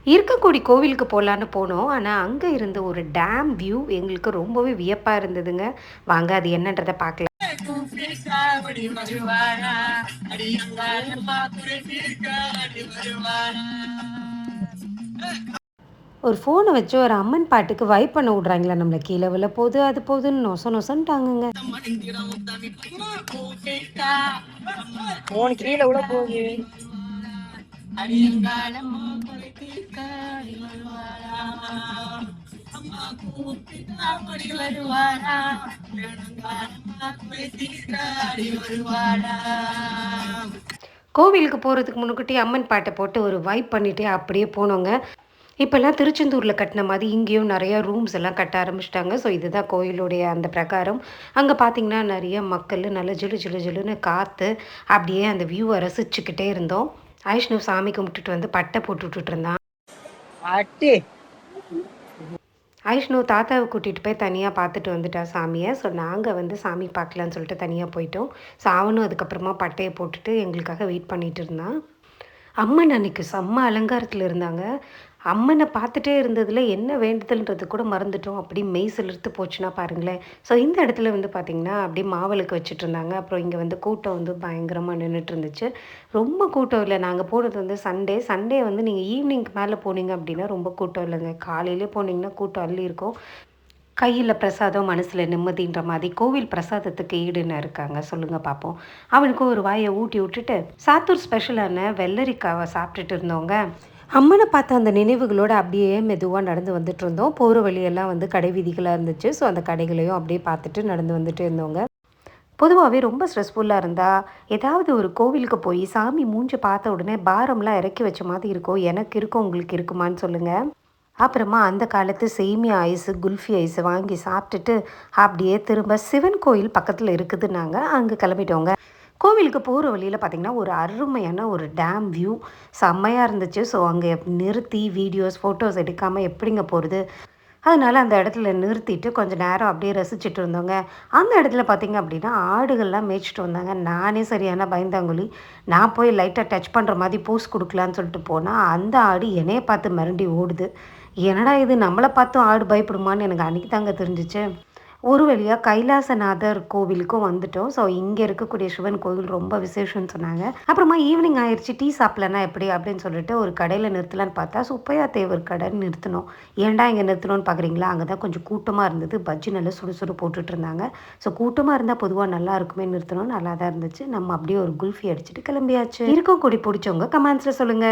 இருக்கக்கூடிய கோவிலுக்கு போகலான்னு போனோம். ஆனா, அங்க இருந்த ஒரு டேம் வியூ எங்களுக்கு ரொம்பவே வியப்பா இருந்ததுங்க. வாங்க அது என்னன்றத பார்க்கலாம். ஒரு ஃபோன வச்சு ஒரு அம்மன் பாட்டுக்கு வைப் பண்ண விடுறாங்களா நம்மள கீழ விழ போது, அது போதுன்னு நொச நொசன்ட்டாங்கங்க. ஃபோன் கீழ விழ போகுது. கோவிலுக்கு போறதுக்கு முன்னுக்கூட்டி அம்மன் பாட்ட போட்டு ஒரு வைப் பண்ணிட்டு அப்படியே போனோங்க. இப்பல்லாம் திருச்செந்தூர்ல கட்டுன மாரி இங்கேயும் நெறைய ரூம்ஸ் எல்லாம் கட்ட ஆரம்பிச்சுட்டாங்க. ஸோ இதுதான் கோயிலுடைய அந்த பிரகாரம். அங்க பார்த்தீங்கன்னா, நெறைய மக்களு நல்லா ஜிலு ஜிலு ஜிலுன்னு காத்து, அப்படியே அந்த வியூவ ரசிச்சுக்கிட்டே இருந்தோம். வைஷ்ணவ் சாமி கும்பிட்டுட்டு வந்து பட்ட போட்டு விட்டுட்டு இருந்தான். அட்டி வைஷ்ணவ் தாத்தாவ கூட்டிட்டு போய் தனியா பார்த்துட்டு வந்துட்டா சாமிய. ஸோ நாங்க வந்து சாமி பார்க்கலான்னு சொல்லிட்டு தனியா போயிட்டோம். ஸோ அவனும் அதுக்கப்புறமா பட்டைய போட்டுட்டு எங்களுக்காக வெயிட் பண்ணிட்டு இருந்தான். அம்மன் அன்னைக்கு செம்ம அலங்காரத்துல இருந்தாங்க. அம்மன பார்த்துட்டே இருந்ததுல என்ன வேண்டுதல்ன்றது கூட மறந்துட்டோம். அப்படியே மெய் சிலிர்த்து போச்சுன்னா பாருங்களேன். ஸோ இந்த இடத்துல வந்து பார்த்தீங்கன்னா, அப்படியே மாவிளக்கு வச்சுட்டுருந்தாங்க. அப்புறம் இங்க வந்து கூட்டம் வந்து பயங்கரமா நின்னுட்டு இருந்துச்சு. ரொம்ப கூட்டம் இல்ல. நாங்க போனது வந்து சண்டே. சண்டே வந்து நீங்க ஈவினிங்க்கு மேல போனீங்க அப்படின்னா ரொம்ப கூட்டம் இல்லங்க. காலையிலே போனீங்கன்னா கூட்டம் அள்ளி இருக்கும். கையில பிரசாதம், மனசுல நிம்மதின்ற மாரி கோவில் பிரசாதத்துக்கு ஈடுன்னு இருக்காங்க. சொல்லுங்க பார்ப்போம். அவனுக்கு ஒரு வாய ஊட்டி விட்டுட்டு, சாத்தூர் ஸ்பெஷலான வெள்ளரிக்காவ சாப்பிட்டுட்டு இருந்தோங்க. அம்மன பார்த்த அந்த நினைவுகளோட அப்படியே மெதுவா நடந்து வந்துட்டு இருந்தோம். போற வழியெல்லாம் வந்து கடை வீதிகளா இருந்துச்சு. ஸோ அந்த கடைகளையும் அப்படியே பார்த்துட்டு நடந்து வந்துட்டே இருந்தோங்க. பொதுவாவே ரொம்ப ஸ்ட்ரெஸ்ஃபுல்லா இருந்தா, ஏதாவது ஒரு கோவிலுக்கு போய் சாமி மூஞ்ச பார்த்த உடனே பாரம்லாம் இறக்கி வச்ச மாதிரி இருக்கும். எனக்கு இருக்கும். உங்களுக்கு இருக்குமான்னு சொல்லுங்க. அப்புறமா அந்த காலத்து சேமியா ஐஸு, குல்ஃபி ஐஸு வாங்கி சாப்பிட்டுட்டு, அப்படியே திரும்ப சிவன் கோயில் பக்கத்துல இருக்குதுன்னாங்க. அங்க கிளம்பிட்டோங்க. கோவிலுக்கு போற வழியில பார்த்தீங்கன்னா, ஒரு அருமையான ஒரு டேம் வியூ செம்மையா இருந்துச்சு. ஸோ அங்க நிறுத்தி வீடியோஸ், ஃபோட்டோஸ் எடுக்காம எப்படிங்க போறது? அதனால அந்த இடத்துல நிறுத்திட்டு கொஞ்ச நேரம் அப்படியே ரசிச்சுட்டு இருந்தோங்க. அந்த இடத்துல பார்த்தீங்க அப்படின்னா, ஆடுகள்லாம் மேய்ச்சுட்டு வந்தாங்க. நானே சரியான பயந்தாங்கொள்ளி. நான் போய் லைட்டா டச் பண்ற மாரி போஸ் குடுக்கலான்னு சொல்லிட்டு போனா, அந்த ஆடு என்னைய பார்த்து மிரண்டி ஓடுது. என்னடா இது நம்மள பார்த்தும் ஆடு பயப்படுமான்னு எனக்கு அன்னைக்கு தாங்க தெரிஞ்சுச்சு. ஒரு வழியா கைலாசநாதர் கோவிலுக்கும் வந்துட்டோம். ஸோ இங்க இருக்கக்கூடிய சிவன் கோவில் ரொம்ப விசேஷம்னு சொன்னாங்க. அப்புறமா ஈவினிங் ஆயிருச்சு. டீ சாப்பிடலன்னா எப்படி? அப்படின்னு சொல்லிட்டு ஒரு கடையில நிறுத்தலான்னு பார்த்தா, சுப்பையா தேவர் கடைன்னு நிறுத்துனோம். ஏன்டா இங்க நிறுத்துனோம்னு பார்க்குறீங்களா? அங்க தான் கொஞ்சம் கூட்டமா இருந்தது. பஜ்ஜி நல்லா சுட சுட போட்டுட்டு இருந்தாங்க. ஸோ கூட்டமா இருந்தா பொதுவா நல்லா இருக்குமேன்னு நிறுத்துனோம். நல்லா தான் இருந்துச்சு. நம்ம அப்படியே ஒரு குல்ஃபி அடிச்சுட்டு கிளம்பியாச்சு. இருக்கோம் கூடி புடிச்சவங்க கமெண்ட்ஸ்ல சொல்லுங்க.